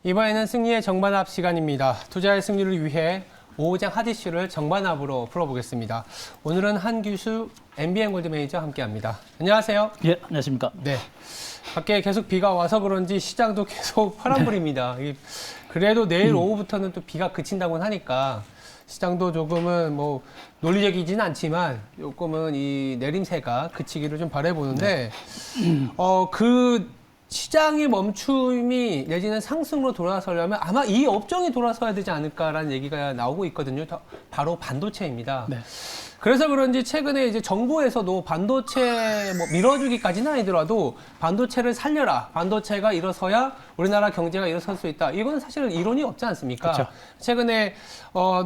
이번에는 승리의 정반합 시간입니다. 투자의 승리를 위해 오후장 핫이슈를 정반합으로 풀어보겠습니다. 오늘은 한규수 MBN 골드 매니저와 함께합니다. 안녕하세요. 예, 안녕하십니까. 네. 밖에 계속 비가 와서 그런지 시장도 계속 파란불입니다. 그래도 내일 오후부터는 또 비가 그친다고 하니까 시장도 조금은 뭐 논리적이진 않지만 조금은 이 내림세가 그치기를 좀 바라보는데 그 시장의 멈춤이 내지는 상승으로 돌아서려면 아마 이 업종이 돌아서야 되지 않을까라는 얘기가 나오고 있거든요. 바로 반도체입니다. 네. 그래서 그런지 최근에 이제 정부에서도 반도체 뭐 밀어주기까지는 아니더라도 반도체를 살려라. 반도체가 일어서야 우리나라 경제가 일어설 수 있다. 이건 사실은 이론이 없지 않습니까? 그렇죠. 최근에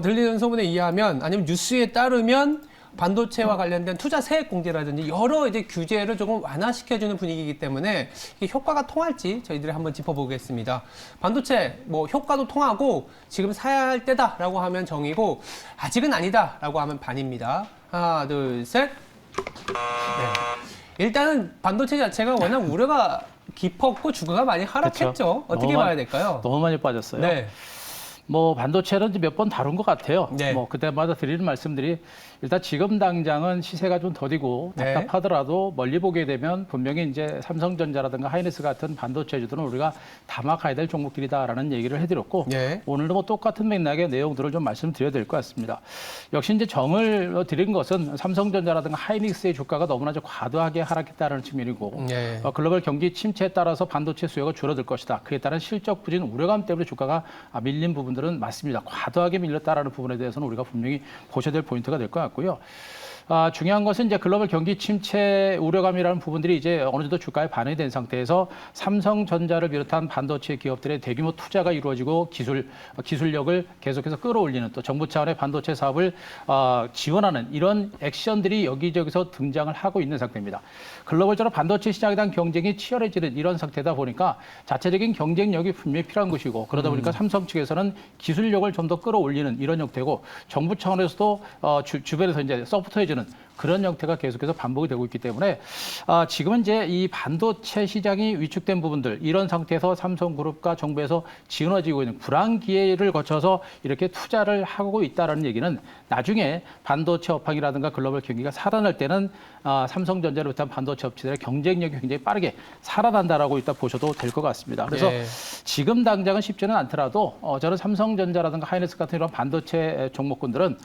들리는 소문에 의하면 아니면 뉴스에 따르면 반도체와 관련된 투자 세액 공제라든지 여러 이제 규제를 조금 완화시켜주는 분위기이기 때문에 이게 효과가 통할지 저희들이 한번 짚어보겠습니다. 반도체 뭐 효과도 통하고 지금 사야 할 때다라고 하면 정이고 아직은 아니다라고 하면 반입니다. 하나, 둘, 셋. 네. 일단은 반도체 자체가 워낙 우려가 깊었고 주가가 많이 하락했죠. 그렇죠. 어떻게 봐야 될까요? 너무 많이 빠졌어요. 네. 뭐 반도체는 몇 번 다룬 것 같아요. 네. 뭐 그때마다 드리는 말씀들이 일단 지금 당장은 시세가 좀 더디고 네. 답답하더라도 멀리 보게 되면 분명히 이제 삼성전자라든가 하이닉스 같은 반도체주들은 우리가 담아가야 될 종목들이다라는 얘기를 해드렸고 네. 오늘도 뭐 똑같은 맥락의 내용들을 좀 말씀드려야 될 것 같습니다. 역시 이제 정을 드린 것은 삼성전자라든가 하이닉스의 주가가 너무나 좀 과도하게 하락했다는 측면이고 네. 글로벌 경기 침체에 따라서 반도체 수요가 줄어들 것이다. 그에 따른 실적 부진 우려감 때문에 주가가 밀린 부분들은 맞습니다. 과도하게 밀렸다라는 부분에 대해서는 우리가 분명히 보셔야 될 포인트가 될 것 같고요. 중요한 것은 이제 글로벌 경기 침체 우려감이라는 부분들이 이제 어느 정도 주가에 반영이 된 상태에서 삼성전자를 비롯한 반도체 기업들의 대규모 투자가 이루어지고 기술력을 계속해서 끌어올리는 또 정부 차원의 반도체 사업을 지원하는 이런 액션들이 여기저기서 등장을 하고 있는 상태입니다. 글로벌적으로 반도체 시장에 대한 경쟁이 치열해지는 이런 상태다 보니까 자체적인 경쟁력이 분명히 필요한 것이고 그러다 보니까 삼성 측에서는 기술력을 좀 더 끌어올리는 이런 형태고 정부 차원에서도 주변에서 이제 서포트해주는 그런 형태가 계속해서 반복이 되고 있기 때문에 지금은 이제 이 반도체 시장이 위축된 부분들 이런 상태에서 삼성그룹과 정부에서 지어지고 있는 불안 기회를 거쳐서 이렇게 투자를 하고 있다는 얘기는 나중에 반도체 업황이라든가 글로벌 경기가 살아날 때는 삼성전자를 비롯한 반도체 업체들의 경쟁력이 굉장히 빠르게 살아난다라고 일단 보셔도 될 것 같습니다. 그래서 지금 당장은 쉽지는 않더라도 저는 삼성전자라든가 하이닉스 같은 이런 반도체 종목군들은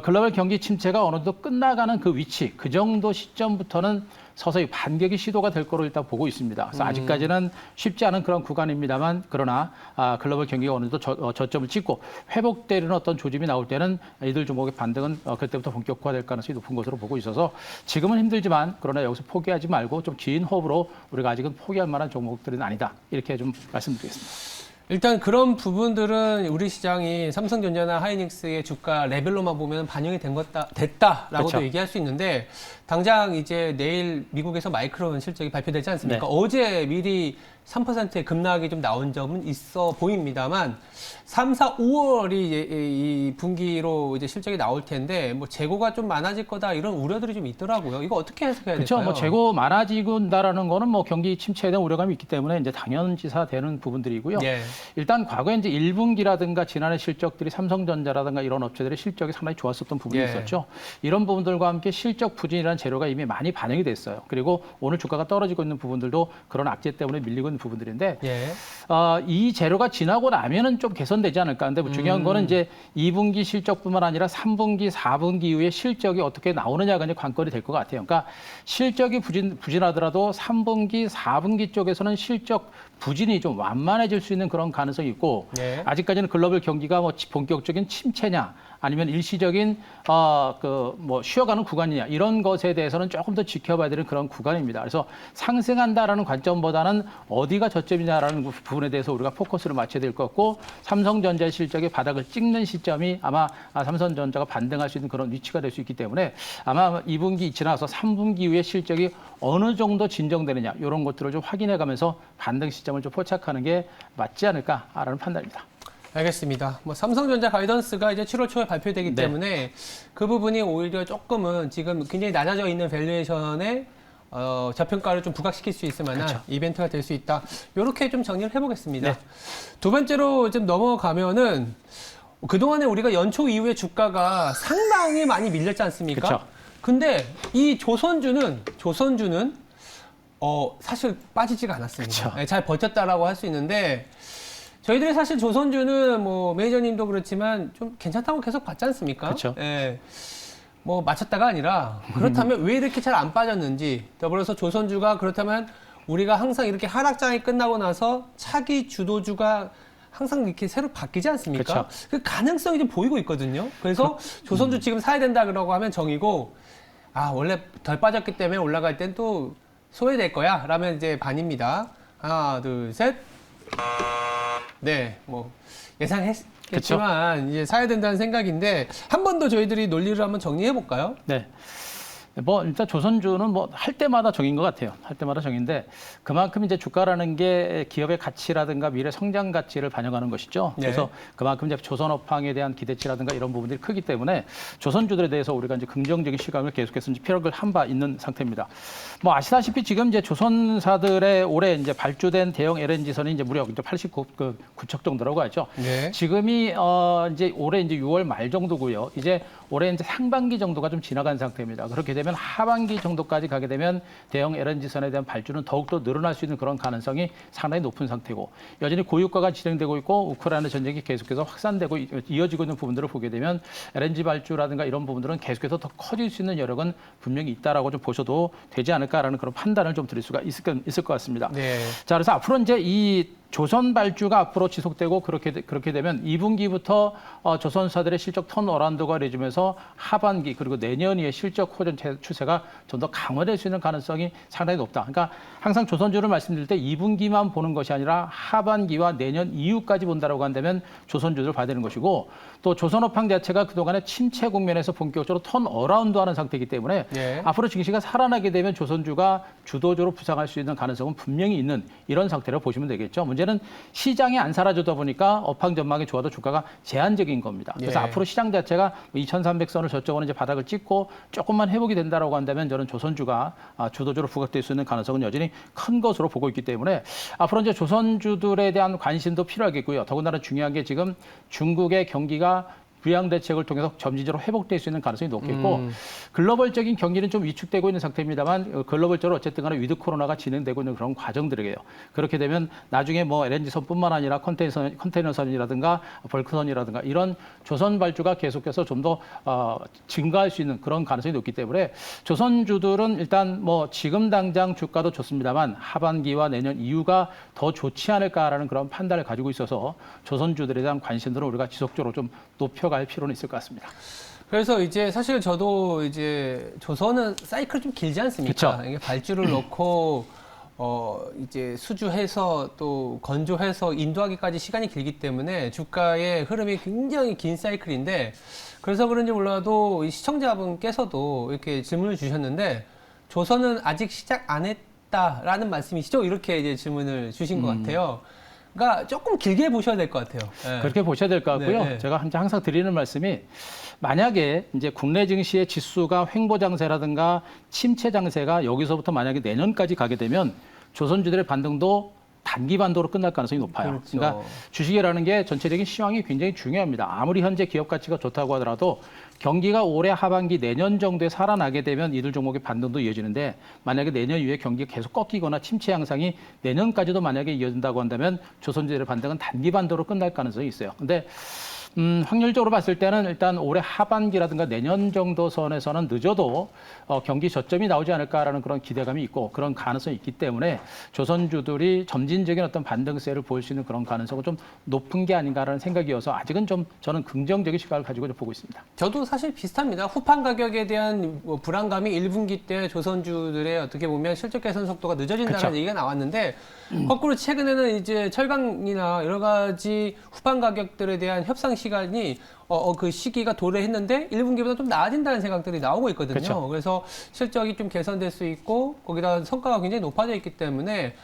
글로벌 경기 침체가 어느 정도 끝나가는 그 위치, 그 정도 시점부터는 서서히 반격이 시도가 될 거로 일단 보고 있습니다. 그래서 아직까지는 쉽지 않은 그런 구간입니다만 그러나 글로벌 경기가 어느 정도 저점을 찍고 회복되는 어떤 조짐이 나올 때는 이들 종목의 반등은 그때부터 본격화될 가능성이 높은 것으로 보고 있어서 지금은 힘들지만 그러나 여기서 포기하지 말고 좀 긴 호흡으로 우리가 아직은 포기할 만한 종목들은 아니다. 이렇게 좀 말씀드리겠습니다. 일단 그런 부분들은 우리 시장이 삼성전자나 하이닉스의 주가 레벨로만 보면 반영이 됐다라고도 그렇죠. 얘기할 수 있는데 당장 이제 내일 미국에서 마이크론 실적이 발표되지 않습니까? 네. 어제 미리 3%의 급락이 좀 나온 점은 있어 보입니다만 3, 4, 5월이 이 분기로 이제 실적이 나올 텐데 뭐 재고가 좀 많아질 거다 이런 우려들이 좀 있더라고요. 이거 어떻게 해석해야 그렇죠. 될까요? 뭐 재고 많아지고다라는 거는 뭐 경기 침체에 대한 우려감이 있기 때문에 이제 당연지사되는 부분들이고요. 예. 일단 과거에 이제 1분기라든가 지난해 실적들이 삼성전자라든가 이런 업체들의 실적이 상당히 좋았었던 부분이 예. 있었죠. 이런 부분들과 함께 실적 부진이라는 재료가 이미 많이 반영이 됐어요. 그리고 오늘 주가가 떨어지고 있는 부분들도 그런 악재 때문에 밀리고 있는 부분들인데 예. 이 재료가 지나고 나면은 좀 개선되지 않을까. 근데 중요한 거는 이제 2분기 실적뿐만 아니라 3분기, 4분기 이후에 실적이 어떻게 나오느냐가 이제 관건이 될 것 같아요. 그러니까 실적이 부진하더라도 3분기, 4분기 쪽에서는 실적 부진이 좀 완만해질 수 있는 그런 가능성이 있고 예. 아직까지는 글로벌 경기가 뭐 본격적인 침체냐 아니면 일시적인 쉬어가는 구간이냐 이런 것에 대해서는 조금 더 지켜봐야 되는 그런 구간입니다. 그래서 상승한다라는 관점보다는 어디가 저점이냐라는 부분에 대해서 우리가 포커스를 맞춰야 될 것 같고 삼성전자 실적의 바닥을 찍는 시점이 아마 삼성전자가 반등할 수 있는 그런 위치가 될 수 있기 때문에 아마 2분기 지나서 3분기 이후에 실적이 어느 정도 진정되느냐 이런 것들을 좀 확인해가면서 반등 시점을 좀 포착하는 게 맞지 않을까라는 판단입니다. 알겠습니다. 뭐 삼성전자 가이던스가 이제 7월 초에 발표되기 네. 때문에 그 부분이 오히려 조금은 지금 굉장히 낮아져 있는 밸류에이션에 저평가를 좀 부각시킬 수 있을 만한 그렇죠. 이벤트가 될 수 있다. 이렇게 좀 정리를 해보겠습니다. 네. 두 번째로 좀 넘어가면은 그동안에 우리가 연초 이후에 주가가 상당히 많이 밀렸지 않습니까? 그렇죠. 근데 이 조선주는 사실 빠지지가 않았습니다. 그렇죠. 네, 잘 버텼다라고 할 수 있는데 저희들이 사실 조선주는 뭐 매니저님도 그렇지만 좀 괜찮다고 계속 봤지 않습니까? 그렇죠. 예. 뭐 맞췄다가 아니라 그렇다면 왜 이렇게 잘 안 빠졌는지 더불어서 조선주가 그렇다면 우리가 항상 이렇게 하락장이 끝나고 나서 차기 주도주가 항상 이렇게 새로 바뀌지 않습니까? 그렇죠. 그 가능성이 좀 보이고 있거든요. 그래서 조선주 지금 사야 된다 그러고 하면 정이고 원래 덜 빠졌기 때문에 올라갈 땐 또 소외될 거야 라면 이제 반입니다. 하나 둘 셋. 네, 뭐 예상했겠지만 이제 사야 된다는 생각인데 한 번 더 저희들이 논리를 한번 정리해 볼까요? 네. 뭐 일단 조선주는 뭐 할 때마다 정인 것 같아요. 할 때마다 정인데 그만큼 이제 주가라는 게 기업의 가치라든가 미래 성장 가치를 반영하는 것이죠. 네. 그래서 그만큼 이제 조선업황에 대한 기대치라든가 이런 부분들이 크기 때문에 조선주들에 대해서 우리가 이제 긍정적인 시각을 계속해서 이제 피력을 한 바 있는 상태입니다. 뭐 아시다시피 지금 이제 조선사들의 올해 이제 발주된 대형 LNG선이 이제 무려 89척 정도라고 하죠. 네. 지금이 이제 올해 이제 6월 말 정도고요. 이제 올해 이제 상반기 정도가 좀 지나간 상태입니다. 그렇게 되면 하반기 정도까지 가게 되면 대형 LNG선에 대한 발주는 더욱더 늘어날 수 있는 그런 가능성이 상당히 높은 상태고 여전히 고유가가 진행되고 있고 우크라이나 전쟁이 계속해서 확산되고 이어지고 있는 부분들을 보게 되면 LNG 발주라든가 이런 부분들은 계속해서 더 커질 수 있는 여력은 분명히 있다라고 좀 보셔도 되지 않을까라는 그런 판단을 좀 드릴 수가 있을 것 같습니다. 네. 자, 그래서 앞으로 이제 이 조선 발주가 앞으로 지속되고 그렇게 되면 2분기부터 조선사들의 실적 턴어라운드가 이루어지면서 하반기 그리고 내년에 실적 호전 추세가 좀 더 강화될 수 있는 가능성이 상당히 높다. 그러니까 항상 조선주를 말씀드릴 때 2분기만 보는 것이 아니라 하반기와 내년 이후까지 본다라고 한다면 조선주를 봐야 되는 것이고 또 조선업황 자체가 그동안에 침체 국면에서 본격적으로 턴어라운드하는 상태이기 때문에 네. 앞으로 증시가 살아나게 되면 조선주가 주도주로 부상할 수 있는 가능성은 분명히 있는 이런 상태로 보시면 되겠죠. 문제는 시장이 안 사라지다 보니까 업황 전망이 좋아도 주가가 제한적인 겁니다. 그래서 예. 앞으로 시장 자체가 2,300선을 저쪽으로 이제 바닥을 찍고 조금만 회복이 된다라고 한다면 저는 조선주가 주도주로 부각될 수 있는 가능성은 여전히 큰 것으로 보고 있기 때문에 앞으로 이제 조선주들에 대한 관심도 필요하겠고요. 더군다나 중요한 게 지금 중국의 경기가 부양 대책을 통해서 점진적으로 회복될 수 있는 가능성이 높겠고 글로벌적인 경기는 좀 위축되고 있는 상태입니다만 글로벌적으로 어쨌든 간에 위드 코로나가 진행되고 있는 그런 과정들이에요. 그렇게 되면 나중에 뭐 LNG선뿐만 아니라 컨테이너선이라든가 벌크선이라든가 이런 조선 발주가 계속해서 좀 더 증가할 수 있는 그런 가능성이 높기 때문에 조선주들은 일단 뭐 지금 당장 주가도 좋습니다만 하반기와 내년 이후가 더 좋지 않을까라는 그런 판단을 가지고 있어서 조선주들에 대한 관심들은 우리가 지속적으로 좀 높여갈 필요는 있을 것 같습니다. 그래서 이제 사실 저도 이제 조선은 사이클이 좀 길지 않습니까? 그쵸. 이게 발주를 넣고 이제 수주해서 또 건조해서 인도하기까지 시간이 길기 때문에 주가의 흐름이 굉장히 긴 사이클인데 그래서 그런지 몰라도 이 시청자분께서도 이렇게 질문을 주셨는데 조선은 아직 시작 안 했다라는 말씀이시죠? 이렇게 이제 질문을 주신 것 같아요. 그러니까 조금 길게 보셔야 될 것 같아요. 네. 그렇게 보셔야 될 것 같고요. 네. 제가 항상 드리는 말씀이 만약에 이제 국내 증시의 지수가 횡보 장세라든가 침체 장세가 여기서부터 만약에 내년까지 가게 되면 조선주들의 반등도 단기 반도로 끝날 가능성이 높아요. 그렇죠. 그러니까 주식이라는 게 전체적인 시황이 굉장히 중요합니다. 아무리 현재 기업 가치가 좋다고 하더라도 경기가 올해 하반기 내년 정도에 살아나게 되면 이들 종목의 반등도 이어지는데 만약에 내년 이후에 경기가 계속 꺾이거나 침체 양상이 내년까지도 만약에 이어진다고 한다면 조선주들의 반등은 단기 반도로 끝날 가능성이 있어요. 근데 확률적으로 봤을 때는 일단 올해 하반기라든가 내년 정도 선에서는 늦어도 경기 저점이 나오지 않을까라는 그런 기대감이 있고 그런 가능성이 있기 때문에 조선주들이 점진적인 어떤 반등세를 보일 수 있는 그런 가능성은 좀 높은 게 아닌가라는 생각이어서 아직은 좀 저는 긍정적인 시각을 가지고 좀 보고 있습니다. 저도 사실 비슷합니다. 후판 가격에 대한 뭐 불안감이 1분기 때 조선주들의 어떻게 보면 실적 개선 속도가 늦어진다는 그쵸. 얘기가 나왔는데 거꾸로 최근에는 이제 철강이나 여러 가지 후판 가격들에 대한 협상 시간이 그 시기가 도래했는데 1분기보다 좀 나아진다는 생각들이 나오고 있거든요. 그쵸. 그래서 실적이 좀 개선될 수 있고 거기다 성과가 굉장히 높아져 있기 때문에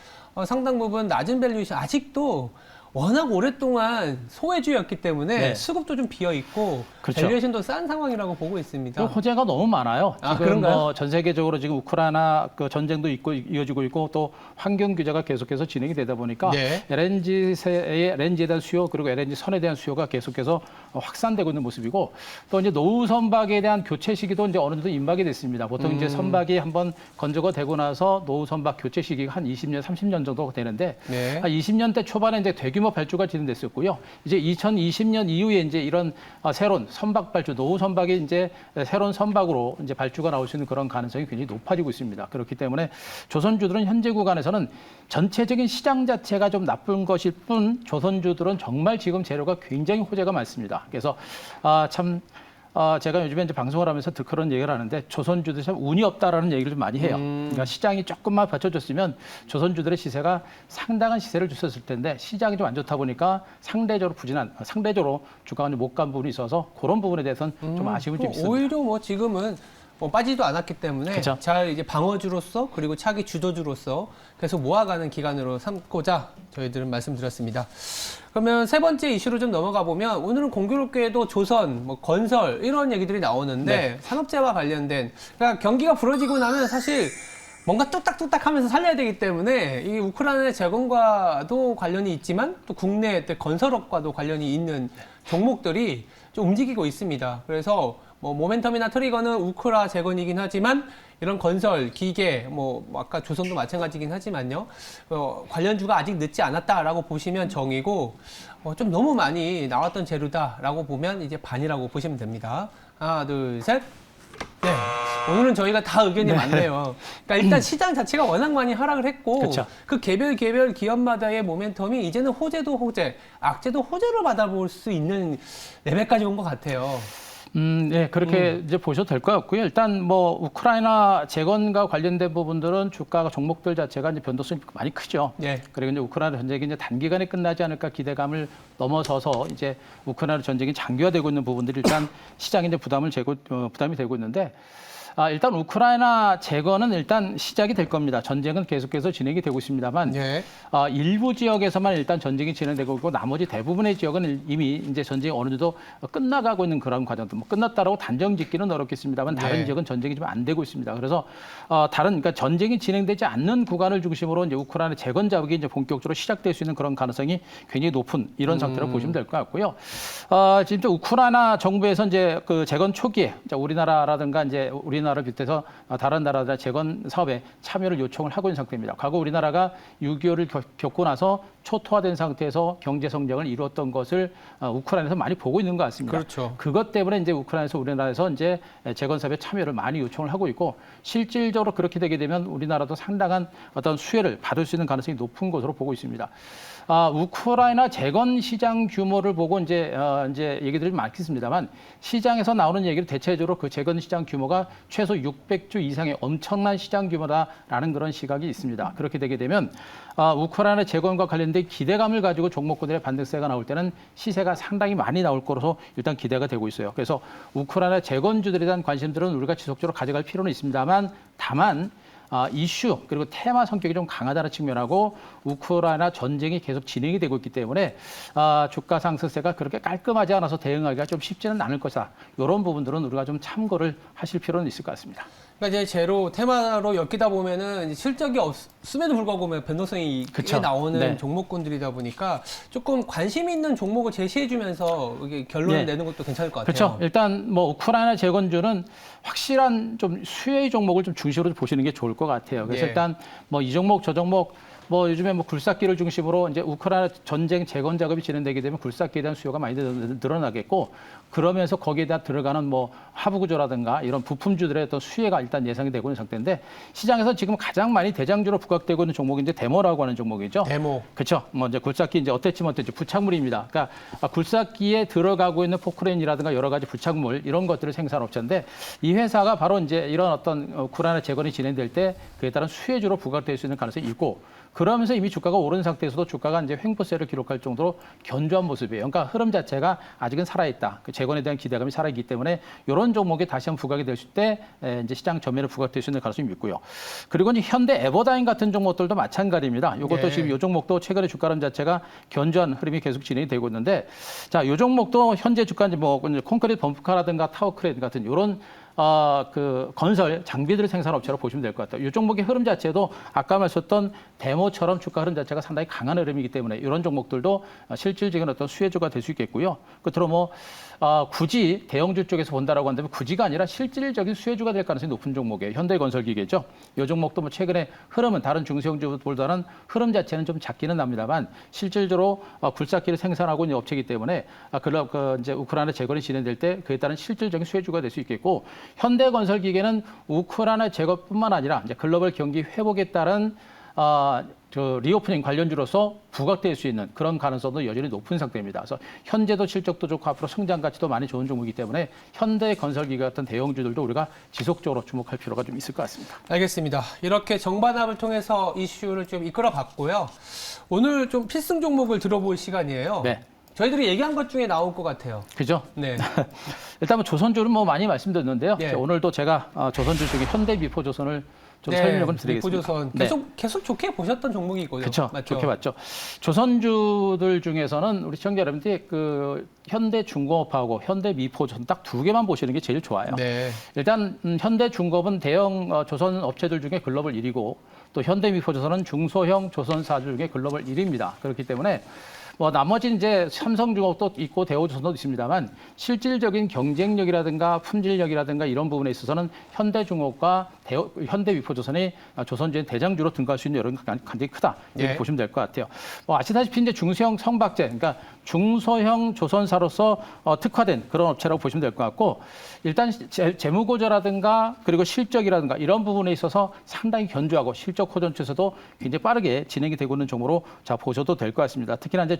상당 부분 낮은 밸류에이션 아직도 워낙 오랫동안 소외주였기 때문에 네. 수급도 좀 비어 있고 그렇죠. 밸류에이션도 싼 상황이라고 보고 있습니다. 호재가 너무 많아요. 아, 지금 그런가요? 뭐 전 세계적으로 지금 우크라이나 그 전쟁도 있고 이어지고 있고 또 환경 규제가 계속해서 진행이 되다 보니까 네. LNG에 대한 수요 그리고 LNG 선에 대한 수요가 계속해서 확산되고 있는 모습이고 또 이제 노후 선박에 대한 교체 시기도 이제 어느 정도 임박이 됐습니다. 보통 이제 선박이 한번 건조가 되고 나서 노후 선박 교체 시기가 한 20년, 30년 정도 되는데 네. 한 20년대 초반에 이제 대규모 발주가 진행됐었고요. 이제 2020년 이후에 이제 이런 새로운 선박 발주, 노후 선박이 이제 새로운 선박으로 이제 발주가 나올 수 있는 그런 가능성이 굉장히 높아지고 있습니다. 그렇기 때문에 조선주들은 현재 구간에서는 전체적인 시장 자체가 좀 나쁜 것일 뿐 조선주들은 정말 지금 재료가 굉장히 호재가 많습니다. 그래서 제가 요즘에 이제 방송을 하면서 그런 얘기를 하는데 조선주들이 참 운이 없다라는 얘기를 좀 많이 해요. 그러니까 시장이 조금만 받쳐줬으면 조선주들의 시세가 상당한 시세를 줬었을 텐데 시장이 좀 안 좋다 보니까 상대적으로 주가가 못 간 부분이 있어서 그런 부분에 대해서는 좀 아쉬움이 좀 있습니다. 오히려 뭐 지금은 뭐 빠지도 않았기 때문에 그쵸. 잘 이제 방어주로서 그리고 차기 주도주로서 계속 모아가는 기간으로 삼고자 저희들은 말씀드렸습니다. 그러면 세 번째 이슈로 좀 넘어가 보면 오늘은 공교롭게도 조선, 뭐 건설 이런 얘기들이 나오는데 네. 산업재와 관련된 그러니까 경기가 부러지고 나면 사실 뭔가 뚝딱뚝딱 하면서 살려야 되기 때문에 이 우크라이나 재건과도 관련이 있지만 또 국내 건설업과도 관련이 있는 종목들이 좀 움직이고 있습니다. 그래서 뭐 모멘텀이나 트리거는 우크라 재건이긴 하지만 이런 건설, 기계, 뭐 아까 조선도 마찬가지긴 하지만요. 관련주가 아직 늦지 않았다라고 보시면 정이고 좀 너무 많이 나왔던 재료다라고 보면 이제 반이라고 보시면 됩니다. 하나, 둘, 셋. 네. 오늘은 저희가 다 의견이 많네요. 그러니까 일단 시장 자체가 워낙 많이 하락을 했고 그쵸. 그 개별 기업마다의 모멘텀이 이제는 호재도 호재, 악재도 호재로 받아볼 수 있는 레벨까지 온 것 같아요. 네, 그렇게 이제 보셔도 될 것 같고요. 일단 뭐 우크라이나 재건과 관련된 부분들은 주가가 종목들 자체가 이제 변동성이 많이 크죠. 네. 그리고 이제 우크라이나 전쟁이 이제 단기간에 끝나지 않을까 기대감을 넘어서서 이제 우크라이나 전쟁이 장기화되고 있는 부분들이 일단 시장에 이제 부담이 되고 있는데. 일단 우크라이나 재건은 일단 시작이 될 겁니다. 전쟁은 계속해서 진행이 되고 있습니다만 네. 일부 지역에서만 일단 전쟁이 진행되고 있고 나머지 대부분의 지역은 이미 이제 전쟁이 어느 정도 끝나가고 있는 그런 과정도 뭐 끝났다라고 단정짓기는 어렵겠습니다만 다른 네. 지역은 전쟁이 좀 안 되고 있습니다. 그래서 그러니까 전쟁이 진행되지 않는 구간을 중심으로 이제 우크라이나 재건 작업이 이제 본격적으로 시작될 수 있는 그런 가능성이 굉장히 높은 이런 상태로 보시면 될 것 같고요. 지금 우크라이나 정부에서 이제 그 재건 초기에 우리나라라든가 이제 우리나라를 비롯해서 다른 나라들 재건 사업에 참여를 요청을 하고 있는 상태입니다. 과거 우리나라가 6.25를 겪고 나서 초토화된 상태에서 경제 성장을 이루었던 것을 우크라이나에서 많이 보고 있는 것 같습니다. 그렇죠. 그것 때문에 이제 우리나라에서 이제 재건 사업에 참여를 많이 요청을 하고 있고 실질적으로 그렇게 되게 되면 우리나라도 상당한 어떤 수혜를 받을 수 있는 가능성이 높은 것으로 보고 있습니다. 우크라이나 재건 시장 규모를 보고 이제 얘기들이 많겠습니다만 시장에서 나오는 얘기를 대체적으로 그 재건 시장 규모가 최소 600조 이상의 엄청난 시장 규모다라는 그런 시각이 있습니다. 그렇게 되게 되면 우크라이나 재건과 관련된 기대감을 가지고 종목군들의 반등세가 나올 때는 시세가 상당히 많이 나올 거라서 일단 기대가 되고 있어요. 그래서 우크라이나 재건주들에 대한 관심들은 우리가 지속적으로 가져갈 필요는 있습니다만 다만 이슈 그리고 테마 성격이 좀 강하다는 측면하고 우크라이나 전쟁이 계속 진행이 되고 있기 때문에 주가 상승세가 그렇게 깔끔하지 않아서 대응하기가 좀 쉽지는 않을 것이다. 이런 부분들은 우리가 좀 참고를 하실 필요는 있을 것 같습니다. 그러니까 이제 제로 테마로 엮이다 보면은 실적이 없음에도 불구하고 변동성이 그쵸. 크게 나오는 네. 종목군들이다 보니까 조금 관심 있는 종목을 제시해주면서 이게 결론을 네. 내는 것도 괜찮을 것 그렇죠. 같아요. 일단 뭐 우크라이나 재건주는 확실한 좀 수혜의 종목을 좀 중심으로 보시는 게 좋을 것 같아요. 그래서 예. 일단 뭐 이 종목 저 종목 뭐 요즘에 뭐 굴삭기를 중심으로 이제 우크라이나 전쟁 재건 작업이 진행되게 되면 굴삭기에 대한 수요가 많이 늘어나겠고 그러면서 거기에 다 들어가는 뭐 하부 구조라든가 이런 부품주들의 어떤 수혜가 일단 예상이 되고 있는 상태인데 시장에서 지금 가장 많이 대장주로 부각되고 있는 종목이 이제 데모라고 하는 종목이죠. 데모. 그렇죠. 뭐 이제 굴삭기 이제 어땠지 부착물입니다. 그러니까 굴삭기에 들어가고 있는 포크레인이라든가 여러 가지 부착물 이런 것들을 생산업체인데 이 회사가 바로 이제 이런 어떤 우크라이나 재건이 진행될 때 그에 따른 수혜주로 부각될 수 있는 가능성이 있고 그러면서 이미 주가가 오른 상태에서도 주가가 이제 횡보세를 기록할 정도로 견조한 모습이에요. 그러니까 흐름 자체가 아직은 살아있다. 그 재건에 대한 기대감이 살아있기 때문에 이런 종목에 다시 한번 부각이 됐을 때 이제 시장 전면에 부각될 수 있는 가능성이 있고요. 그리고 이제 현대 에버다인 같은 종목들도 마찬가지입니다. 이것도 네. 지금 이 종목도 최근에 주가 흐름 자체가 견조한 흐름이 계속 진행이 되고 있는데, 자, 이 종목도 현재 주가 이제 뭐 콘크리트 펌프카라든가 타워크레인 같은 이런 그 건설 장비들 생산 업체로 보시면 될 것 같아요. 이 종목의 흐름 자체도 아까 말씀했던 데모처럼 주가 흐름 자체가 상당히 강한 흐름이기 때문에 이런 종목들도 실질적인 어떤 수혜주가 될 수 있겠고요. 끝으로 뭐 굳이 대형주 쪽에서 본다라고 한다면 굳이가 아니라 실질적인 수혜주가 될 가능성이 높은 종목이에요. 현대건설기계죠. 이 종목도 뭐 최근에 흐름은 다른 중소형주보다는 흐름 자체는 좀 작기는 납니다만 실질적으로 굴착기를 생산하고 있는 업체이기 때문에 이제 우크라이나 재건이 진행될 때 그에 따른 실질적인 수혜주가 될 수 있겠고, 현대건설기계는 우크라이나 재건뿐만 아니라 이제 글로벌 경기 회복에 따른 리오프닝 관련주로서 부각될 수 있는 그런 가능성도 여전히 높은 상태입니다. 그래서 현재도 실적도 좋고 앞으로 성장 가치도 많이 좋은 종목이기 때문에 현대건설기계 같은 대형주들도 우리가 지속적으로 주목할 필요가 좀 있을 것 같습니다. 알겠습니다. 이렇게 정반합을 통해서 이슈를 좀 이끌어 봤고요. 오늘 좀 필승 종목을 들어볼 시간이에요. 네. 저희들이 얘기한 것 중에 나올 것 같아요. 그죠? 네. 일단 뭐 조선주는 뭐 많이 말씀드렸는데요. 네. 오늘도 제가 조선주 중에 현대미포조선을 좀 설명을 드리겠습니다. 미포조선 계속 좋게 보셨던 종목이고요. 그렇죠. 맞죠? 좋게 봤죠. 조선주들 중에서는 우리 시청자 여러분들이 그 현대중공업하고 현대미포조선 딱 두 개만 보시는 게 제일 좋아요. 네. 일단 현대중공업은 대형 조선 업체들 중에 글로벌 1위고 또 현대미포조선은 중소형 조선사들 중에 글로벌 1위입니다. 그렇기 때문에 뭐 나머지 이제 삼성중공업도 있고 대우조선도 있습니다만 실질적인 경쟁력이라든가 품질력이라든가 이런 부분에 있어서는 현대중공업과 현대미포조선이 조선주의 대장주로 등극할 수 있는 여론이 굉장히 크다 이렇게 예. 보시면 될 것 같아요. 뭐 아시다시피 이제 중소형 성박제, 그러니까 중소형 조선사로서 특화된 그런 업체라고 보시면 될 것 같고, 일단 재무고저라든가 그리고 실적이라든가 이런 부분에 있어서 상당히 견조하고 실적 호전처에서도 굉장히 빠르게 진행이 되고 있는 종목으로 자 보셔도 될 것 같습니다. 특히나 이제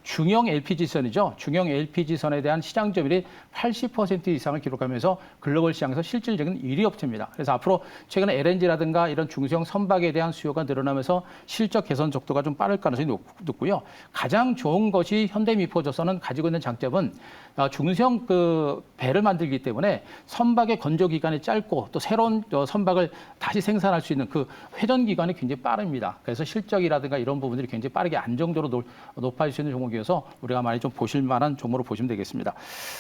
중형 LPG선이죠. 중형 LPG선에 대한 시장 점유율이 80% 이상을 기록하면서 글로벌 시장에서 실질적인 1위 업체입니다. 그래서 앞으로 최근에 LNG라든가 이런 중소형 선박에 대한 수요가 늘어나면서 실적 개선 속도가 좀 빠를 가능성이 높고요. 가장 좋은 것이 현대미포조선은 가지고 있는 장점은 중소형 그 배를 만들기 때문에 선박의 건조 기간이 짧고 또 새로운 선박을 다시 생산할 수 있는 그 회전 기간이 굉장히 빠릅니다. 그래서 실적이라든가 이런 부분들이 굉장히 빠르게 안정적으로 높아질 수 있는 종목이어서 우리가 많이 좀 보실 만한 종목으로 보시면 되겠습니다.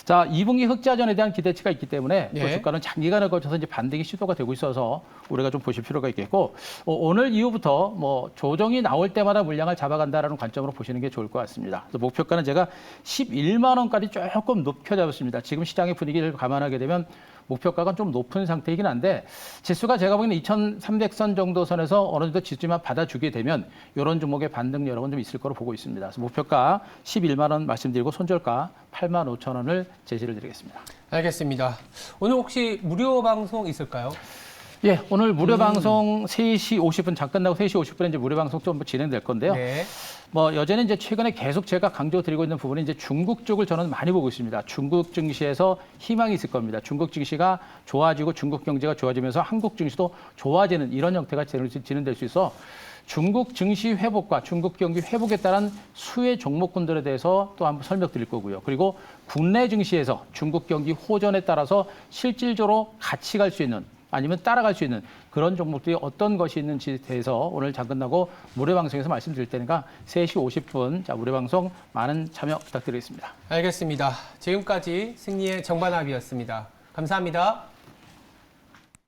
자, 2분기 흑자전에 대한 기대치가 있기 때문에 또 예. 주가는 장기간을 거쳐서 이제 반등이 시도가 되고 있어서 우리가 좀 보실 필요가 있겠고, 오늘 이후부터 뭐 조정이 나올 때마다 물량을 잡아간다라는 관점으로 보시는 게 좋을 것 같습니다. 그래서 목표가는 제가 11만 원까지 조금 높여 잡았습니다. 지금 시장의 분위기를 감안하게 되면 목표가가 좀 높은 상태이긴 한데 지수가 제가 보기에는 2,300선 정도 선에서 어느 정도 지수만 받아주게 되면 이런 종목의 반등 여력은 좀 있을 거로 보고 있습니다. 그래서 목표가 11만 원 말씀드리고 손절가 8만 5천 원을 제시를 드리겠습니다. 알겠습니다. 오늘 혹시 무료 방송 있을까요? 예, 오늘 무료 방송 3시 50분 잠깐 나고 3시 50분에 이제 무료 방송 좀 진행될 건데요. 네. 뭐 여전히 이제 최근에 계속 제가 강조드리고 있는 부분이 이제 중국 쪽을 저는 많이 보고 있습니다. 중국 증시에서 희망이 있을 겁니다. 중국 증시가 좋아지고 중국 경제가 좋아지면서 한국 증시도 좋아지는 이런 형태가 진행될 수 있어 중국 증시 회복과 중국 경기 회복에 따른 수혜 종목군들에 대해서 또 한번 설명드릴 거고요. 그리고 국내 증시에서 중국 경기 호전에 따라서 실질적으로 같이 갈 수 있는 아니면 따라갈 수 있는 그런 종목들이 어떤 것이 있는지에 대해서 오늘 잠깐 나고 무료 방송에서 말씀드릴 테니까 3시 50분 자 무료 방송 많은 참여 부탁드리겠습니다. 알겠습니다. 지금까지 승리의 정반합이었습니다. 감사합니다.